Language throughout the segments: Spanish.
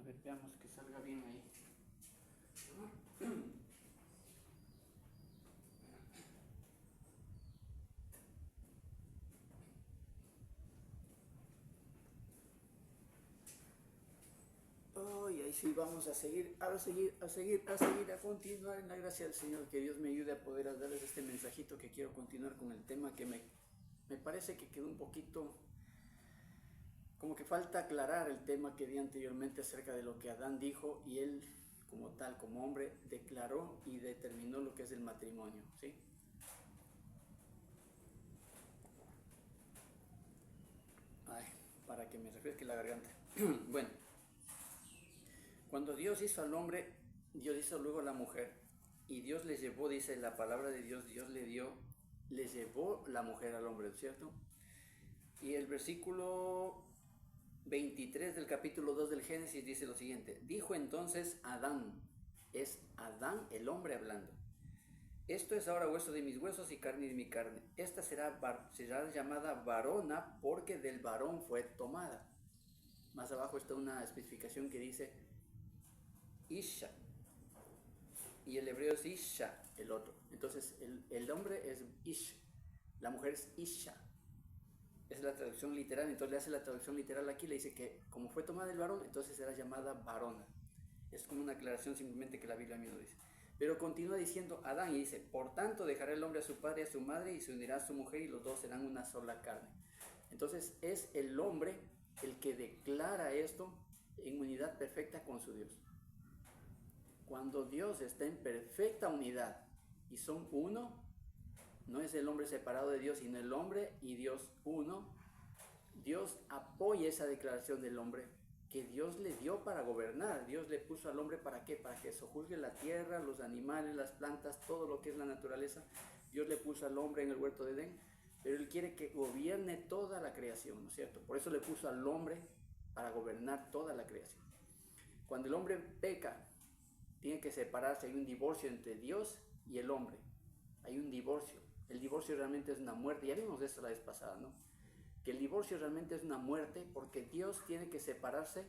ver, veamos que salga bien ahí. Oh, y ahí sí vamos a seguir, a continuar en la gracia del Señor. Que Dios me ayude a poder darles este mensajito, que quiero continuar con el tema que me parece que quedó un poquito, como que falta aclarar el tema que di anteriormente acerca de lo que Adán dijo y él como tal, como hombre, declaró y determinó lo que es el matrimonio, ¿sí? Ay, para que me refresque la garganta. Bueno, cuando Dios hizo al hombre, Dios hizo luego a la mujer. Y Dios les llevó, dice la palabra de Dios, Dios le llevó la mujer al hombre, ¿cierto? Y el versículo 23 del capítulo 2 del Génesis dice lo siguiente: dijo entonces Adán, es Adán el hombre hablando, esto es ahora hueso de mis huesos y carne de mi carne, esta será llamada varona porque del varón fue tomada. Más abajo está una especificación que dice Isha, y el hebreo es Isha, el otro. Entonces el hombre es Ish, la mujer es Isha. Es la traducción literal. Entonces le hace la traducción literal aquí, le dice que como fue tomada del varón, entonces será llamada varona. Es como una aclaración simplemente que la Biblia mismo dice. Pero continúa diciendo Adán y dice: por tanto dejará el hombre a su padre y a su madre y se unirá a su mujer y los dos serán una sola carne. Entonces es el hombre el que declara esto en unidad perfecta con su Dios. Cuando Dios está en perfecta unidad y son uno, no es el hombre separado de Dios, sino el hombre y Dios uno. Dios apoya esa declaración del hombre que Dios le dio para gobernar. Dios le puso al hombre ¿para qué? Para que sojuzgue la tierra, los animales, las plantas, todo lo que es la naturaleza. Dios le puso al hombre en el huerto de Edén, pero Él quiere que gobierne toda la creación, ¿no es cierto? Por eso le puso al hombre para gobernar toda la creación. Cuando el hombre peca, tiene que separarse, hay un divorcio entre Dios y el hombre. Hay un divorcio. El divorcio realmente es una muerte. Ya vimos esto la vez pasada, ¿no? Que el divorcio realmente es una muerte porque Dios tiene que separarse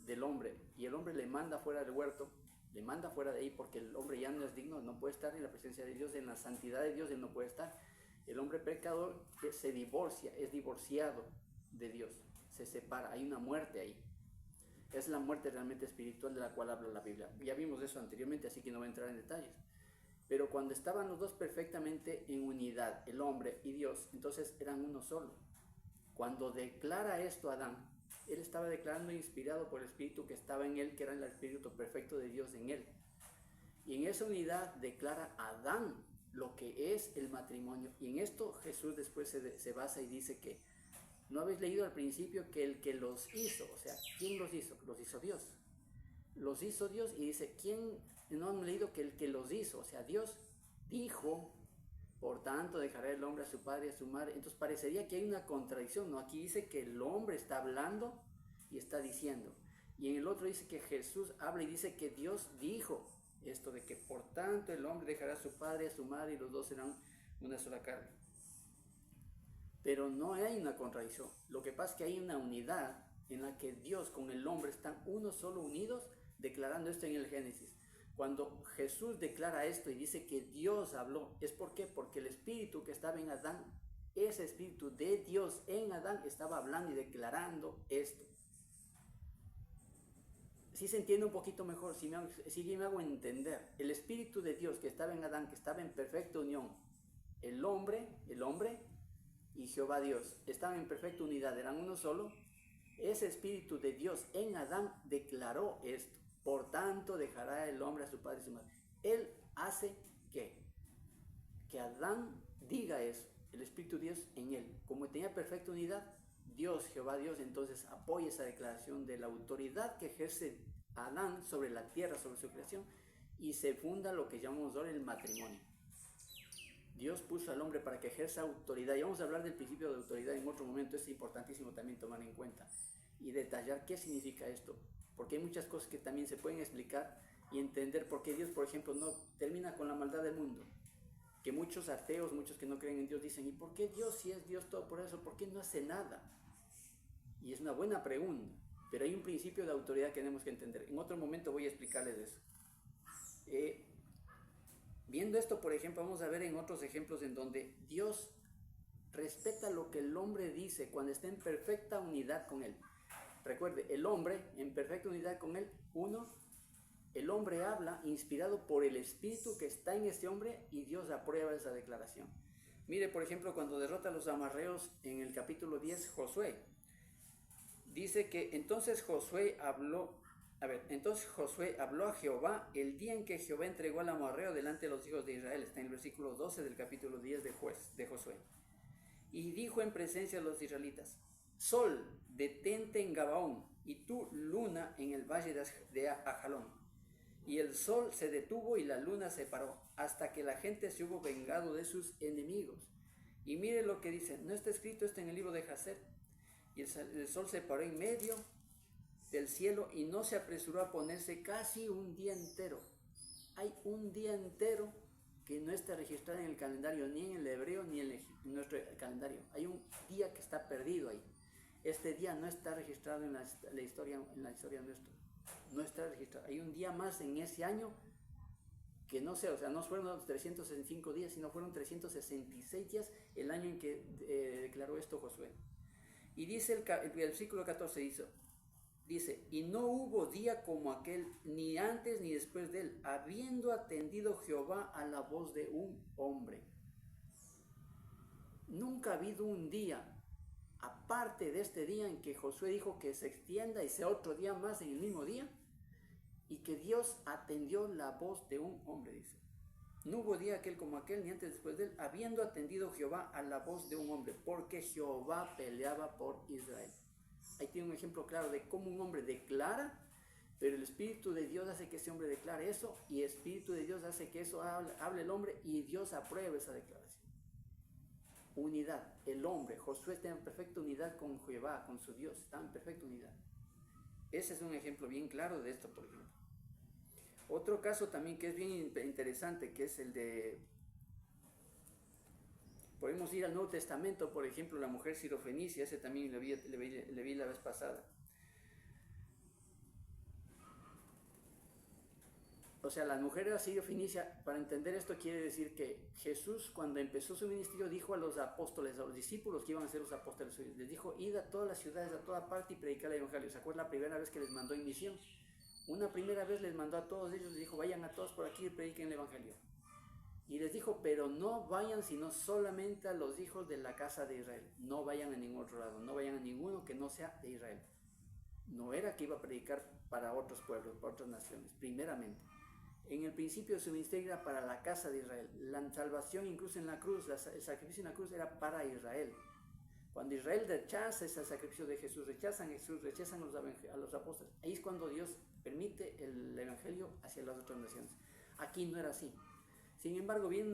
del hombre y el hombre le manda fuera del huerto, le manda fuera de ahí porque el hombre ya no es digno, no puede estar en la presencia de Dios, en la santidad de Dios él no puede estar. El hombre pecador se divorcia, es divorciado de Dios, se separa, hay una muerte ahí. Es la muerte realmente espiritual de la cual habla la Biblia. Ya vimos eso anteriormente, así que no voy a entrar en detalles. Pero cuando estaban los dos perfectamente en unidad, el hombre y Dios, entonces eran uno solo. Cuando declara esto Adán, él estaba declarando inspirado por el Espíritu que estaba en él, que era el Espíritu perfecto de Dios en él. Y en esa unidad declara Adán lo que es el matrimonio. Y en esto Jesús después se basa y dice que ¿no habéis leído al principio que el que los hizo? O sea, ¿quién los hizo? Los hizo Dios. Los hizo Dios y dice, ¿quién? No han leído que el que los hizo, o sea, Dios dijo, por tanto dejará el hombre a su padre y a su madre. Entonces parecería que hay una contradicción, ¿no? Aquí dice que el hombre está hablando y está diciendo. Y en el otro dice que Jesús habla y dice que Dios dijo esto de que por tanto el hombre dejará a su padre y a su madre y los dos serán una sola carne. Pero no hay una contradicción. Lo que pasa es que hay una unidad en la que Dios con el hombre están uno solo unidos, declarando esto en el Génesis. Cuando Jesús declara esto y dice que Dios habló, ¿es por qué? Porque el espíritu que estaba en Adán, ese espíritu de Dios en Adán estaba hablando y declarando esto. Si se entiende un poquito mejor, si me hago entender, el espíritu de Dios que estaba en Adán, que estaba en perfecta unión, el hombre y Jehová Dios estaban en perfecta unidad, eran uno solo. Ese espíritu de Dios en Adán declaró esto: por tanto dejará el hombre a su padre y a su madre. Él hace que Adán diga eso, el espíritu de Dios en él. Como tenía perfecta unidad, Dios, Jehová Dios, entonces apoya esa declaración de la autoridad que ejerce Adán sobre la tierra, sobre su creación, y se funda lo que llamamos ahora el matrimonio. Dios puso al hombre para que ejerza autoridad, y vamos a hablar del principio de autoridad en otro momento. Es importantísimo también tomar en cuenta y detallar qué significa esto, porque hay muchas cosas que también se pueden explicar y entender por qué Dios, por ejemplo, no termina con la maldad del mundo. Que muchos ateos, muchos que no creen en Dios dicen, ¿y por qué Dios, si es Dios todo por eso, por qué no hace nada? Y es una buena pregunta, Pero hay un principio de autoridad que tenemos que entender. En otro momento voy a explicarles eso. Viendo esto, por ejemplo, vamos a ver en otros ejemplos en donde Dios respeta lo que el hombre dice cuando está en perfecta unidad con él. Recuerde, el hombre en perfecta unidad con él, el hombre habla inspirado por el espíritu que está en ese hombre y Dios aprueba esa declaración. Mire, por ejemplo, cuando derrota a los amorreos en el capítulo 10, Josué, dice que entonces Josué habló a Jehová el día en que Jehová entregó al amorreo delante de los hijos de Israel. Está en el versículo 12 del capítulo 10 de Josué. Y dijo en presencia de los israelitas: Sol, detente en Gabaón, y tú, luna, en el valle de Ajalón. Y el sol se detuvo y la luna se paró, hasta que la gente se hubo vengado de sus enemigos. Y mire lo que dice, no está escrito esto en el libro de Jacer. Y el sol se paró en medio del cielo y no se apresuró a ponerse casi un día entero. Hay un día entero que no está registrado en el calendario, ni en el hebreo ni en nuestro calendario. Hay un día que está perdido ahí. Este día no está registrado en la historia nuestra. No está registrado. Hay un día más en ese año que no sé, o sea, no fueron los 365 días, sino fueron 366 días el año en que declaró esto Josué. Y dice el versículo 14, dice, y no hubo día como aquel, ni antes ni después de él, habiendo atendido Jehová a la voz de un hombre. Nunca ha habido un día, aparte de este día en que Josué dijo que se extienda y sea otro día más en el mismo día, y que Dios atendió la voz de un hombre, dice. No hubo día aquel como aquel, ni antes ni después de él, habiendo atendido Jehová a la voz de un hombre, porque Jehová peleaba por Israel. Ahí tiene un ejemplo claro de cómo un hombre declara, pero el Espíritu de Dios hace que ese hombre declare eso, y el Espíritu de Dios hace que eso hable el hombre, y Dios apruebe esa declaración. Unidad, el hombre, Josué está en perfecta unidad con Jehová, con su Dios, está en perfecta unidad. Ese es un ejemplo bien claro de esto, por ejemplo. Otro caso también que es bien interesante, que es el de... Podemos ir al Nuevo Testamento, por ejemplo, la mujer sirofenicia, ese también le vi la vez pasada. O sea, la mujer sirofenicia, para entender esto quiere decir que Jesús, cuando empezó su ministerio, dijo a los apóstoles, a los discípulos que iban a ser los apóstoles suyos, les dijo, id a todas las ciudades, a toda parte y predicar el evangelio. ¿Se acuerdan la primera vez que les mandó en misión? Una primera vez les mandó a todos ellos, les dijo, vayan a todos por aquí y prediquen el evangelio. Y les dijo, pero no vayan sino solamente a los hijos de la casa de Israel. No vayan a ningún otro lado, no vayan a ninguno que no sea de Israel. No era que iba a predicar para otros pueblos, para otras naciones, primeramente. En el principio de su ministerio era para la casa de Israel. La salvación incluso en la cruz, el sacrificio en la cruz era para Israel. Cuando Israel rechaza ese sacrificio de Jesús, rechazan a Jesús, rechazan a los apóstoles, ahí es cuando Dios permite el evangelio hacia las otras naciones. Aquí no era así. Sin embargo, viene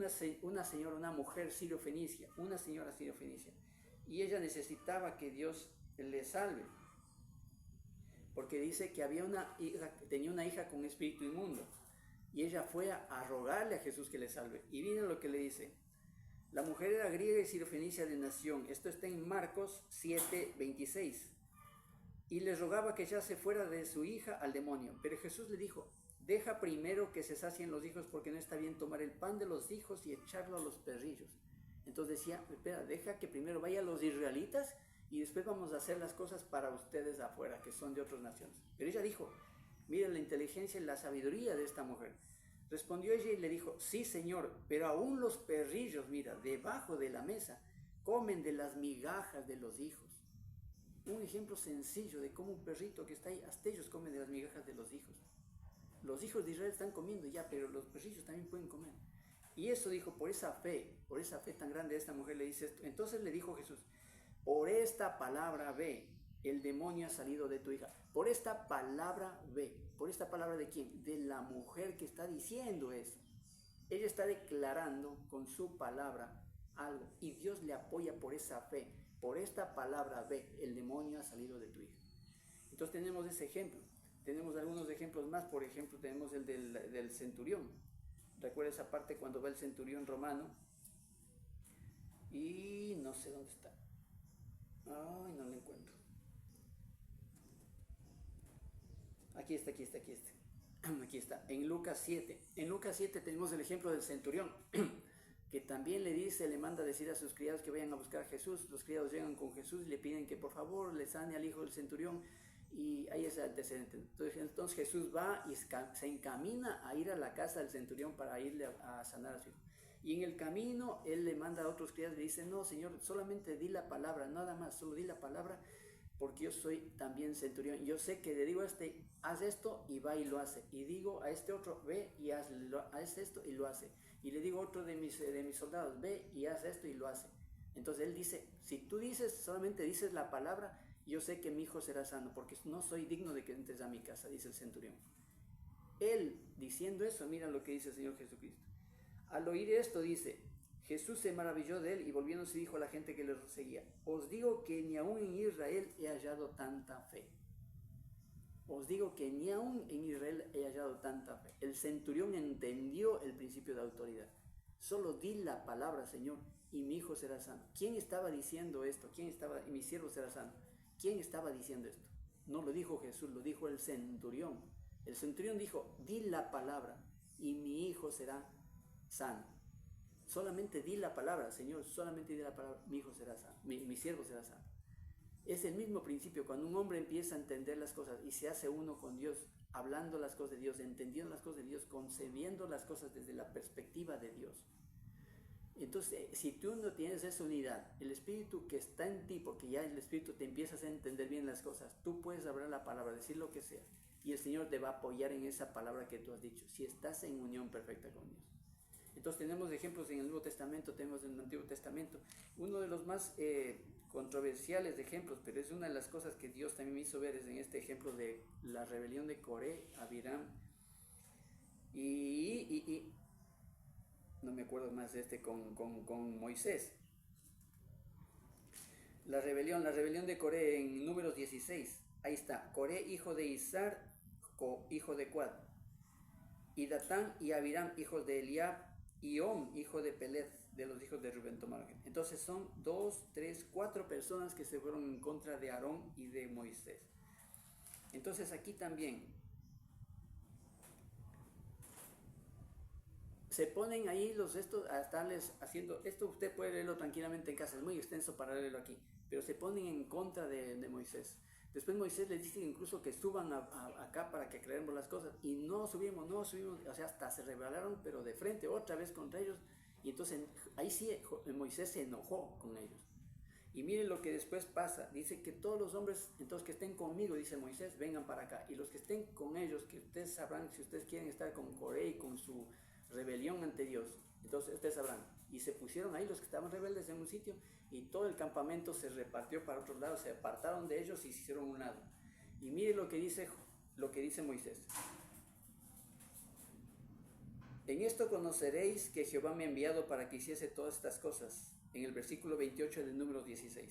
una mujer sirio-fenicia, una señora sirio-fenicia, y ella necesitaba que Dios le salve, porque dice que tenía una hija con espíritu inmundo, y ella fue a rogarle a Jesús que le salve. Y viene lo que le dice. La mujer era griega y sirofenicia de nación. Esto está en Marcos 7:26. Y le rogaba que ella se fuera de su hija al demonio. Pero Jesús le dijo, deja primero que se sacien los hijos, porque no está bien tomar el pan de los hijos y echarlo a los perrillos. Entonces decía, espera, deja que primero vayan los israelitas y después vamos a hacer las cosas para ustedes afuera, que son de otras naciones. Pero ella dijo, miren la inteligencia y la sabiduría de esta mujer. Respondió ella y le dijo, sí, Señor, pero aún los perrillos, mira, debajo de la mesa, comen de las migajas de los hijos. Un ejemplo sencillo de cómo un perrito que está ahí, hasta ellos comen de las migajas de los hijos. Los hijos de Israel están comiendo ya, pero los perrillos también pueden comer. Y eso dijo, por esa fe tan grande de esta mujer le dice esto. Entonces le dijo Jesús, por esta palabra ve, el demonio ha salido de tu hija. Por esta palabra ve. ¿Por esta palabra de quién? De la mujer que está diciendo eso. Ella está declarando con su palabra algo y Dios le apoya por esa fe. Por esta palabra ve, el demonio ha salido de tu hija. Entonces tenemos ese ejemplo. Tenemos algunos ejemplos más. Por ejemplo, tenemos el del centurión. Recuerda esa parte cuando va el centurión romano y no sé dónde está. Ay, no lo encuentro. Aquí está. Aquí está, en Lucas 7. En Lucas 7 tenemos el ejemplo del centurión, que también le manda a decir a sus criados que vayan a buscar a Jesús. Los criados llegan con Jesús y le piden que por favor le sane al hijo del centurión. Y ahí es el antecedente. Entonces Jesús va y se encamina a ir a la casa del centurión para irle a sanar a su hijo. Y en el camino él le manda a otros criados y le dice: no, Señor, solamente di la palabra, nada más, solo di la palabra, porque yo soy también centurión. Yo sé que le digo a este, haz esto, y va y lo hace. Y digo a este otro, ve y haz esto, y lo hace. Y le digo a otro de mis soldados, ve y haz esto, y lo hace. Entonces él dice: si tú solamente dices la palabra, yo sé que mi hijo será sano, porque no soy digno de que entres a mi casa, dice el centurión. Él, diciendo eso, mira lo que dice el Señor Jesucristo. Al oír esto, dice, Jesús se maravilló de él y volviéndose dijo a la gente que le seguía: os digo que ni aún en Israel he hallado tanta fe. Os digo que ni aún en Israel he hallado tanta fe. El centurión entendió el principio de autoridad. Solo di la palabra, Señor, y mi hijo será sano. ¿Quién estaba diciendo esto? Y mi siervo será sano. ¿Quién estaba diciendo esto? No lo dijo Jesús, lo dijo el centurión. El centurión dijo: di la palabra y mi hijo será sano. Solamente di la palabra, Señor, solamente di la palabra, mi hijo será sano, mi siervo será sano. Es el mismo principio cuando un hombre empieza a entender las cosas y se hace uno con Dios, hablando las cosas de Dios, entendiendo las cosas de Dios, concebiendo las cosas desde la perspectiva de Dios. Entonces, si tú no tienes esa unidad, el Espíritu que está en ti, porque ya el Espíritu te empiezas a entender bien las cosas, tú puedes hablar la palabra, decir lo que sea, y el Señor te va a apoyar en esa palabra que tú has dicho, si estás en unión perfecta con Dios. Entonces tenemos ejemplos en el Nuevo Testamento, tenemos en el Antiguo Testamento. Uno de los más controversiales de ejemplos, pero es una de las cosas que Dios también me hizo ver, es en este ejemplo de la rebelión de Coré, Abiram y no me acuerdo más de con Moisés. La rebelión de Coré en Números 16. Ahí está, Coré, hijo de Izar, hijo de Cuad, y Datán y Abiram, hijos de Eliab, y On, hijo de Peled, de los hijos de Rubén, tomaron. Entonces son 2, 3, 4 personas que se fueron en contra de Aarón y de Moisés. Entonces aquí también se ponen ahí a estarles haciendo, esto usted puede leerlo tranquilamente en casa, es muy extenso para leerlo aquí, pero se ponen en contra de Moisés. Después Moisés les dice incluso que suban acá para que creemos las cosas, y no subimos, o sea, hasta se rebelaron, pero de frente otra vez contra ellos, y entonces ahí sí Moisés se enojó con ellos. Y miren lo que después pasa, dice que todos los hombres entonces que estén conmigo, dice Moisés, vengan para acá, y los que estén con ellos, que ustedes sabrán si ustedes quieren estar con Coré y con su rebelión ante Dios, entonces ustedes sabrán. Y se pusieron ahí los que estaban rebeldes en un sitio, y todo el campamento se repartió para otros lados, se apartaron de ellos y se hicieron un lado. Y mire lo que dice Moisés: en esto conoceréis que Jehová me ha enviado para que hiciese todas estas cosas, en el versículo 28 del número 16,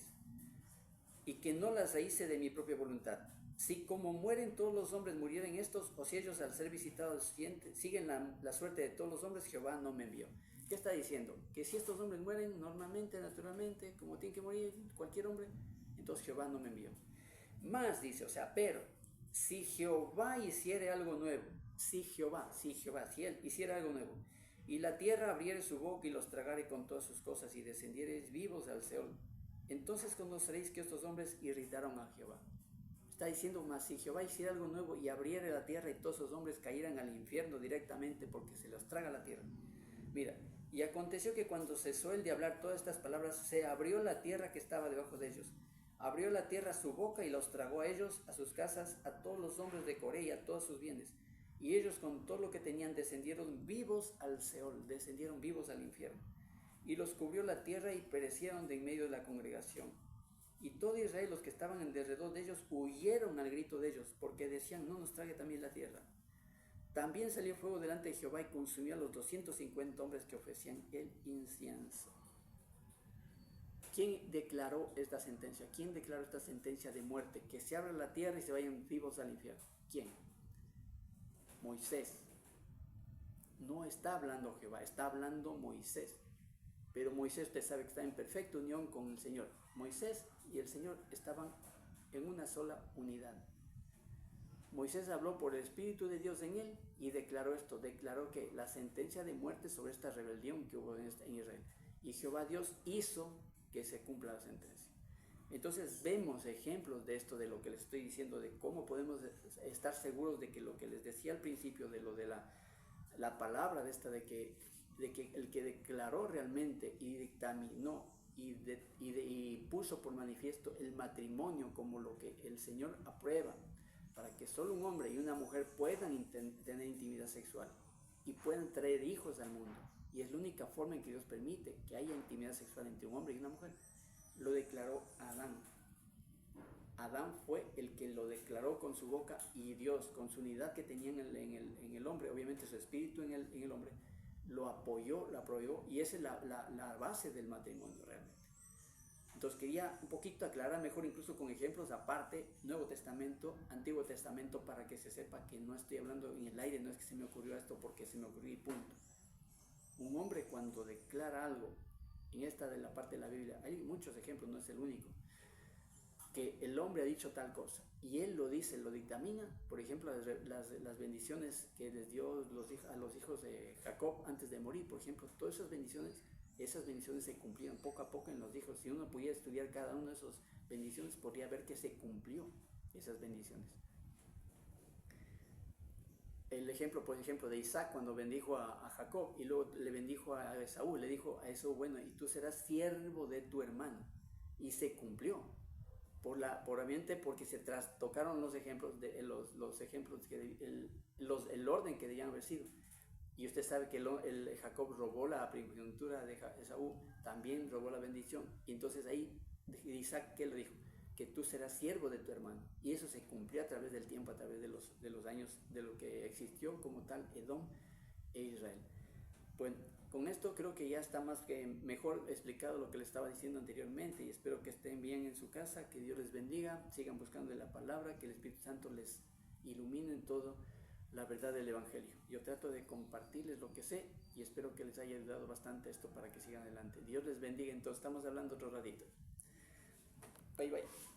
y que no las hice de mi propia voluntad. Si como mueren todos los hombres murieren estos, o si ellos al ser visitados siguen la suerte de todos los hombres, Jehová no me envió. ¿Qué está diciendo? Que si estos hombres mueren normalmente, naturalmente, como tiene que morir cualquier hombre, entonces Jehová no me envió. Más dice, o sea, pero si Jehová hiciere algo nuevo, si él hiciera algo nuevo, y la tierra abriere su boca y los tragare con todas sus cosas, y descendiereis vivos al Seol, entonces conoceréis que estos hombres irritaron a Jehová. Está diciendo: más si Jehová hiciera algo nuevo y abriera la tierra y todos esos hombres cayeran al infierno directamente porque se los traga la tierra. Mira, y aconteció que cuando cesó él de hablar todas estas palabras, se abrió la tierra que estaba debajo de ellos. Abrió la tierra su boca y los tragó a ellos, a sus casas, a todos los hombres de Coré y a todos sus bienes. Y ellos con todo lo que tenían descendieron vivos al Seol, descendieron vivos al infierno. Y los cubrió la tierra y perecieron de en medio de la congregación. Y todo Israel, los que estaban en derredor de ellos, huyeron al grito de ellos, porque decían: no nos trague también la tierra. También salió fuego delante de Jehová y consumió a los 250 hombres que ofrecían el incienso. ¿Quién declaró esta sentencia? ¿Quién declaró esta sentencia de muerte? Que se abra la tierra y se vayan vivos al infierno. ¿Quién? Moisés. No está hablando Jehová, está hablando Moisés. Pero Moisés, usted sabe que está en perfecta unión con el Señor. Moisés y el Señor estaban en una sola unidad. Moisés habló por el Espíritu de Dios en él y declaró esto, declaró que la sentencia de muerte sobre esta rebelión que hubo en Israel. Y Jehová Dios hizo que se cumpla la sentencia. Entonces vemos ejemplos de esto, de lo que les estoy diciendo, de cómo podemos estar seguros de que lo que les decía al principio, de lo de la palabra de esta, de que el que declaró realmente y dictaminó y puso por manifiesto el matrimonio como lo que el Señor aprueba, para que solo un hombre y una mujer puedan tener intimidad sexual y puedan traer hijos al mundo. Y es la única forma en que Dios permite que haya intimidad sexual entre un hombre y una mujer. Lo declaró Adán. Adán fue el que lo declaró con su boca, y Dios, con su unidad que tenía en el hombre, obviamente su espíritu en el hombre, lo apoyó, lo aprobó, y esa es la base del matrimonio realmente. Entonces quería un poquito aclarar mejor, incluso con ejemplos aparte, Nuevo Testamento, Antiguo Testamento, para que se sepa que no estoy hablando en el aire, no es que se me ocurrió esto porque se me ocurrió y punto. Un hombre cuando declara algo, en esta de la parte de la Biblia, hay muchos ejemplos, no es el único, que el hombre ha dicho tal cosa, y él lo dice, lo dictamina. Por ejemplo, las bendiciones que les dio a los hijos de Jacob antes de morir, por ejemplo, todas esas bendiciones se cumplieron poco a poco en los hijos. Si uno pudiera estudiar cada una de esas bendiciones, podría ver que se cumplió esas bendiciones. El ejemplo, por ejemplo, de Isaac cuando bendijo a Jacob y luego le bendijo a Esaú, le dijo a Esaú, bueno, y tú serás siervo de tu hermano, y se cumplió. Porque se trastocaron los ejemplos, los ejemplos, el orden que debían haber sido. Y usted sabe que el Jacob robó la primogenitura de Esaú, también robó la bendición. Y entonces ahí Isaac, ¿qué le dijo? Que tú serás siervo de tu hermano. Y eso se cumplió a través del tiempo, a través de los años, de lo que existió como tal Edom e Israel. Bueno, con esto creo que ya está más que mejor explicado lo que les estaba diciendo anteriormente, y espero que estén bien en su casa, que Dios les bendiga, sigan buscando la palabra, que el Espíritu Santo les ilumine en todo la verdad del Evangelio. Yo trato de compartirles lo que sé y espero que les haya ayudado bastante esto para que sigan adelante. Dios les bendiga. Entonces estamos hablando otro ratito. Bye bye.